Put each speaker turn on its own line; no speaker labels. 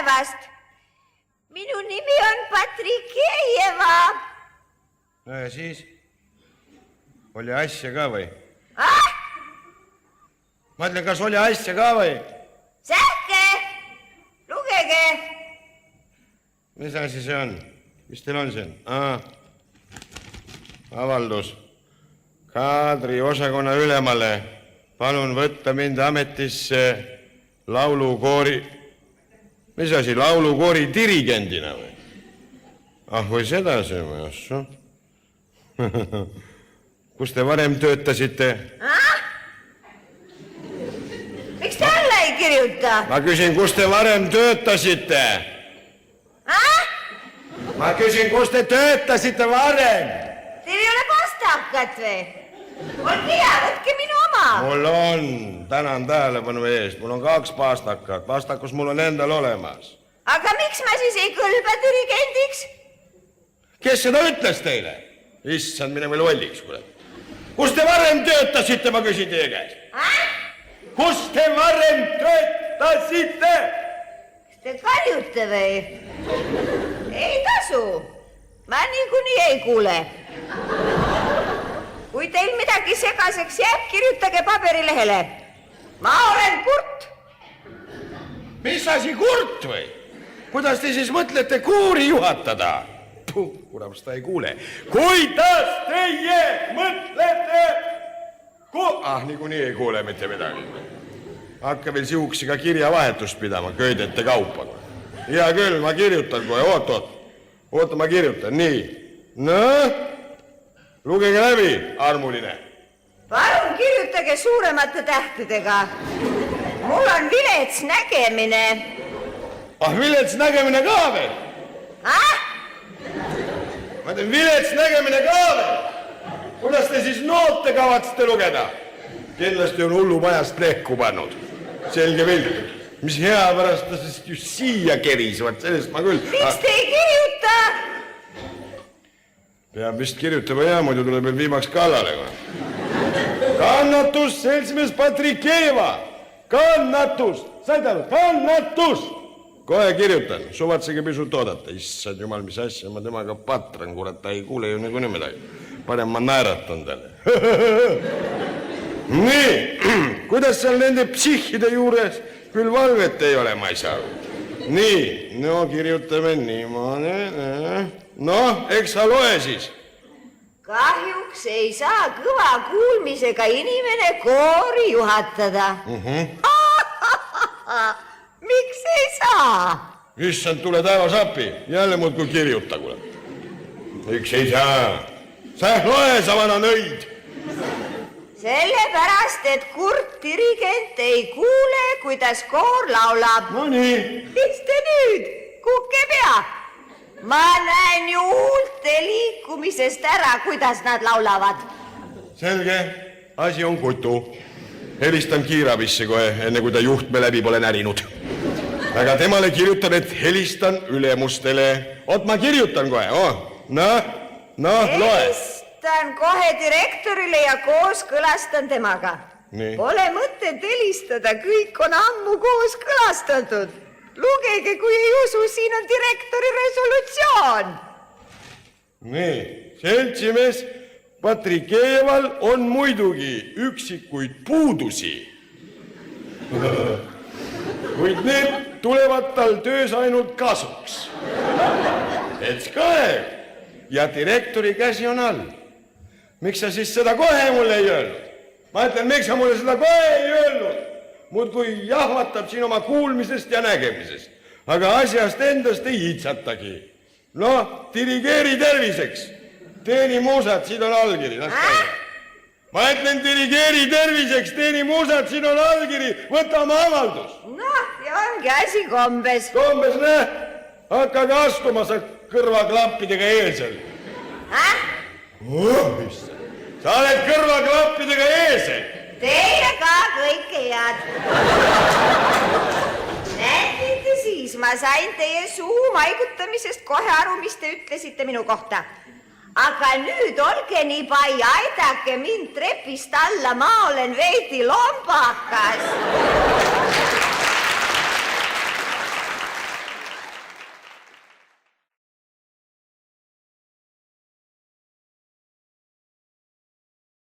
päevast. Minu nimi on Patrikejeva.
No ja siis? Oli asja ka või? Ma ütlen, kas oli asja ka või?
Sähke! Lugege!
Mis asi see on? Mis teil on siin? Avaldus. Kadri osakonna ülemale. Palun võtta mind ametisse laulukoori... Mis asi? Laulukoori dirigendina või? Või seda see või? Assu. Kus te varem töötasite?
Miks te alla ei kirjuta?
Ma küsin, kus te varem töötasite? Ma küsin, kus te töötasite varem?
Teil ei ole pastakat või? Olge hea, võtke minu oma.
Mul on, tänan tähelepanu eest, mul on 2 pastakat. Pastakus mul on endal olemas.
Aga miks ma siis ei kõlba dirigendiks?
Kes seda ütles teile? Issand, mine või lolliks, kuule. Kus te varem töötasite, ma küsin teie käest? Kus te varem töötasite?
Kas te karjute või? Ei tasu. Ma niikuinii ei kuule. Kui teil midagi segaseks jääb, kirjutage paberilehele. Ma olen Kurt.
Mis asi Kurt või? Kuidas te siis mõtlete koori juhatada? Kuravs ta ei kuule. Kuidas teie mõtlete? Niikuinii ei kuule mitte midagi. Hakka veel siuksiga kirjavahetust pidama, köidete kaupa. Hea küll, ma kirjutan kohe, oot, ma kirjutan, nii. Lugege läbi, armuline.
Palun kirjutage suuremate tähtedega. Mul on vilets nägemine.
Vilets nägemine ka veel? Ma teen vilets nägemine ka veel. Kuidas te siis noote kavatsete lugeda? Kindlasti on hullupajast lehku pannud. Selge pilt. Mis hea pärast ta siis just siia kerisvad, sellest ma küll...
Miks te ei kirjuta?
Peab vist kirjutama ja muidu tuleb veel viimaks kallale. Kannatus, seltsimees Patrikejeva! Kannatus! Said aru? Kannatus! Kohe kirjutan, suvatsege pisut oodata. Issand jumal, mis asja, ma temaga patran, kurat, ta ei kuule ju niikuinii midagi. Parem ma naeratan talle. Nii, kuidas seal nende psihhide juures küll valvet ei ole, ma ei saa aru. Nii, no kirjutame niimoodi. Eks sa loe siis.
Kahjuks ei saa kõva kuulmisega inimene koori juhatada. Miks ei saa?
Issand, tule taevas appi. Jälle muudkui kirjuta, kuule. Miks ei saa? Sa loe, sa vana nõid.
Sellepärast, et Kurt dirigent ei kuule, kuidas koor laulab.
No nii.
Mis te nüüd? Kukke pea. Ma näen ju huulte liikumisest ära, kuidas nad laulavad.
Selge, asi on kutu. Helistan kiirabisse kohe, enne kui ta juhtme läbi pole närinud. Aga temale kirjutan, et helistan ülemustele. Oot, ma kirjutan kohe. Loe.
Helistan kohe direktorile ja kooskõlastan temaga.
Nii.
Pole mõtet helistada, kõik on ammu kooskõlastatud. Lugege, kui ei usu, siin on direktori resolutsioon.
Nii, seltsimees Patrikejeval on muidugi üksikuid puudusi. Kuid need tulevad tal töös ainult kasuks. Ets kae ja direktori käsi on all. Miks sa siis seda kohe mulle ei öelnud? Ma ütlen, miks sa mulle seda kohe ei öelnud? Muudkui jahvatab siin oma kuulmisest ja nägemisest. Aga asjast endast ei hitsatagi. Dirigeeri terviseks. Teeni muusad, siin on allkiri. Ma ütlen, dirigeeri terviseks, teeni muusad, siin on allkiri. Võta oma avaldus.
Ja ongi asi kombes.
Kombes, hakkage astuma sa kõrvaklappidega eesel. Sa oled kõrvaklappidega eesel.
Teile ka kõike head. Näete siis, ma sain teie suu maigutamisest kohe aru, mis te ütlesite minu kohta. Aga nüüd olge nii pai, aidake mind trepist alla, ma olen veidi lombakas.